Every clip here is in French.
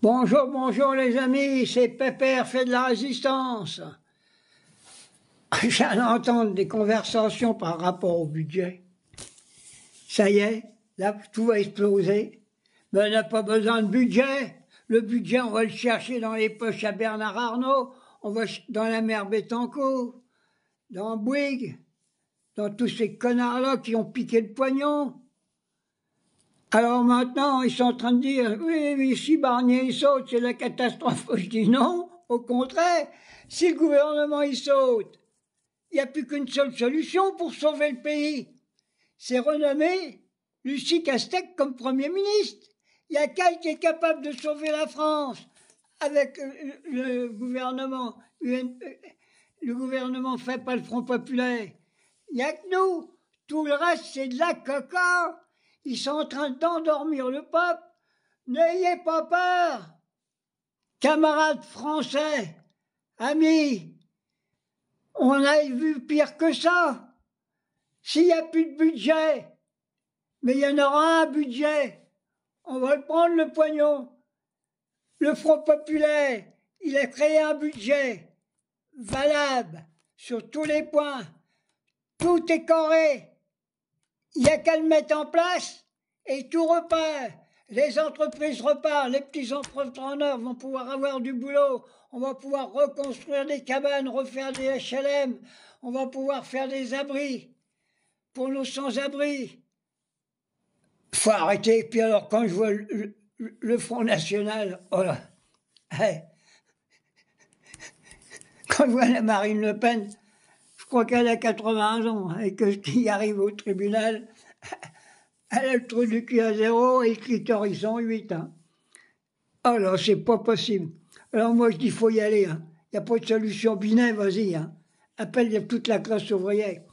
Bonjour, bonjour les amis, c'est Pépère fait de la résistance. J'allais entendre des conversations par rapport au budget. Ça y est, là tout va exploser. Mais on n'a pas besoin de budget. Le budget, on va le chercher dans les poches à Bernard Arnault, on va dans la mer Bettencourt, dans Bouygues, dans tous ces connards-là qui ont piqué le pognon. Alors maintenant, ils sont en train de dire, oui, si Barnier il saute, c'est la catastrophe. Je dis non, au contraire, si le gouvernement il saute, il n'y a plus qu'une seule solution pour sauver le pays. C'est renommer Lucie Castex comme Premier ministre. Il y a qu'elle qui est capable de sauver la France avec le gouvernement. Le gouvernement fait pas le Front populaire. Il n'y a que nous. Tout le reste, c'est de la caca. Ils sont en train d'endormir le peuple. N'ayez pas peur. Camarades français, amis, on a vu pire que ça. S'il n'y a plus de budget, mais il y en aura un budget, on va le prendre le pognon. Le Front populaire, il a créé un budget valable sur tous les points. Tout est carré. Il n'y a qu'à le mettre en place et tout repart. Les entreprises repartent, les petits entrepreneurs vont pouvoir avoir du boulot, on va pouvoir reconstruire des cabanes, refaire des HLM, on va pouvoir faire des abris pour nos sans-abri. Faut arrêter. Et puis alors quand je vois le Front National, oh là, hey. Quand je vois la Marine Le Pen, je crois qu'elle a 81 ans et que ce qui arrive au tribunal, elle a le trou du cul à 0 et le clitoris ils sont 8. Hein. Alors, c'est pas possible. Alors moi, je dis, il faut y aller. Hein. Il n'y a pas de solution binaire, vas-y. Hein. Appelle toute la classe ouvrière.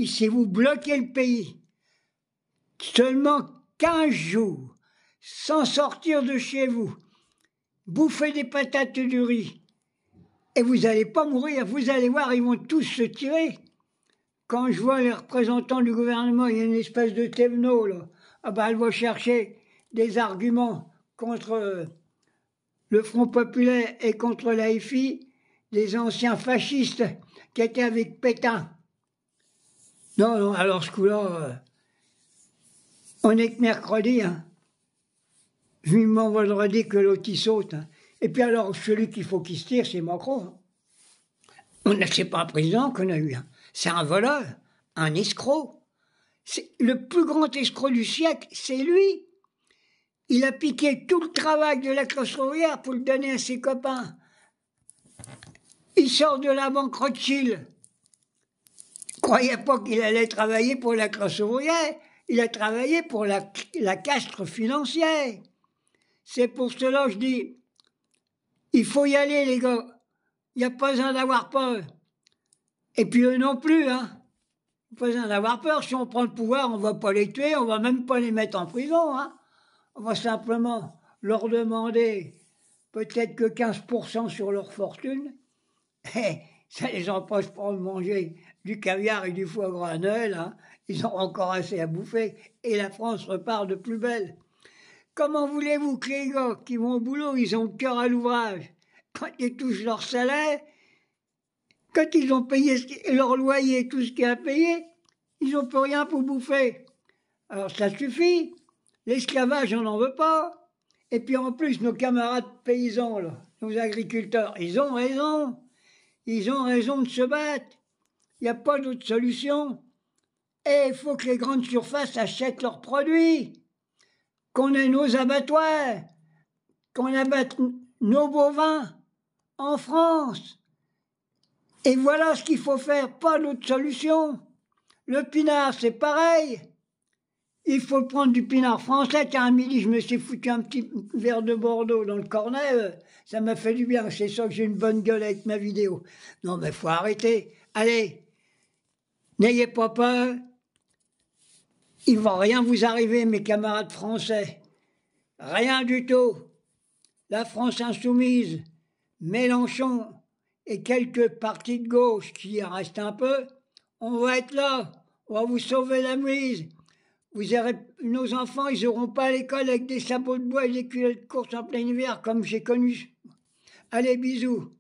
Si vous bloquez le pays, seulement 15 jours, sans sortir de chez vous, bouffer des patates et du riz, et vous n'allez pas mourir. Vous allez voir, ils vont tous se tirer. Quand je vois les représentants du gouvernement, il y a une espèce de thévenot, là. Ah ben, elle va chercher des arguments contre le Front populaire et contre la FI, des anciens fascistes qui étaient avec Pétain. Non, alors ce coup-là, on n'est que mercredi, hein. Vivement vendredi que l'autre y saute. Hein. Et puis alors, celui qu'il faut qu'il se tire, c'est Macron. Hein. C'est pas un président qu'on a eu. Hein. C'est un voleur, un escroc. C'est le plus grand escroc du siècle, c'est lui. Il a piqué tout le travail de la classe ouvrière pour le donner à ses copains. Il sort de la banque Rothschild. Il ne croyait pas qu'il allait travailler pour la classe ouvrière. Il a travaillé pour la caste financière. C'est pour cela que je dis, il faut y aller les gars. Il n'y a pas besoin d'avoir peur. Et puis eux non plus, hein. Pas besoin d'avoir peur, si on prend le pouvoir, on ne va pas les tuer, on ne va même pas les mettre en prison. Hein. On va simplement leur demander peut-être que 15% sur leur fortune. Et ça les empêche pas de manger du caviar et du foie gras à Noël. Hein. Ils ont encore assez à bouffer et la France repart de plus belle. Comment voulez-vous que les gars qui vont au boulot, ils ont le cœur à l'ouvrage, quand ils touchent leur salaire, quand ils ont payé leur loyer, tout ce qu'il y a à payer, ils n'ont plus rien pour bouffer. Alors ça suffit. L'esclavage, on n'en veut pas. Et puis en plus, nos camarades paysans, là, nos agriculteurs, ils ont raison. Ils ont raison de se battre. Il n'y a pas d'autre solution. Et il faut que les grandes surfaces achètent leurs produits. Qu'on ait nos abattoirs. Qu'on abatte nos bovins en France. Et voilà ce qu'il faut faire, pas d'autre solution. Le pinard, c'est pareil. Il faut prendre du pinard français. Tiens, à midi, je me suis foutu un petit verre de Bordeaux dans le cornet. Ça m'a fait du bien. C'est ça que j'ai une bonne gueule avec ma vidéo. Non, mais faut arrêter. Allez, n'ayez pas peur. Il ne va rien vous arriver, mes camarades français. Rien du tout. La France insoumise, Mélenchon et quelques partis de gauche qui y restent un peu, on va être là. On va vous sauver la mise. nos enfants, ils n'auront pas à l'école avec des sabots de bois et des culottes de course en plein hiver, comme j'ai connu. Allez, bisous.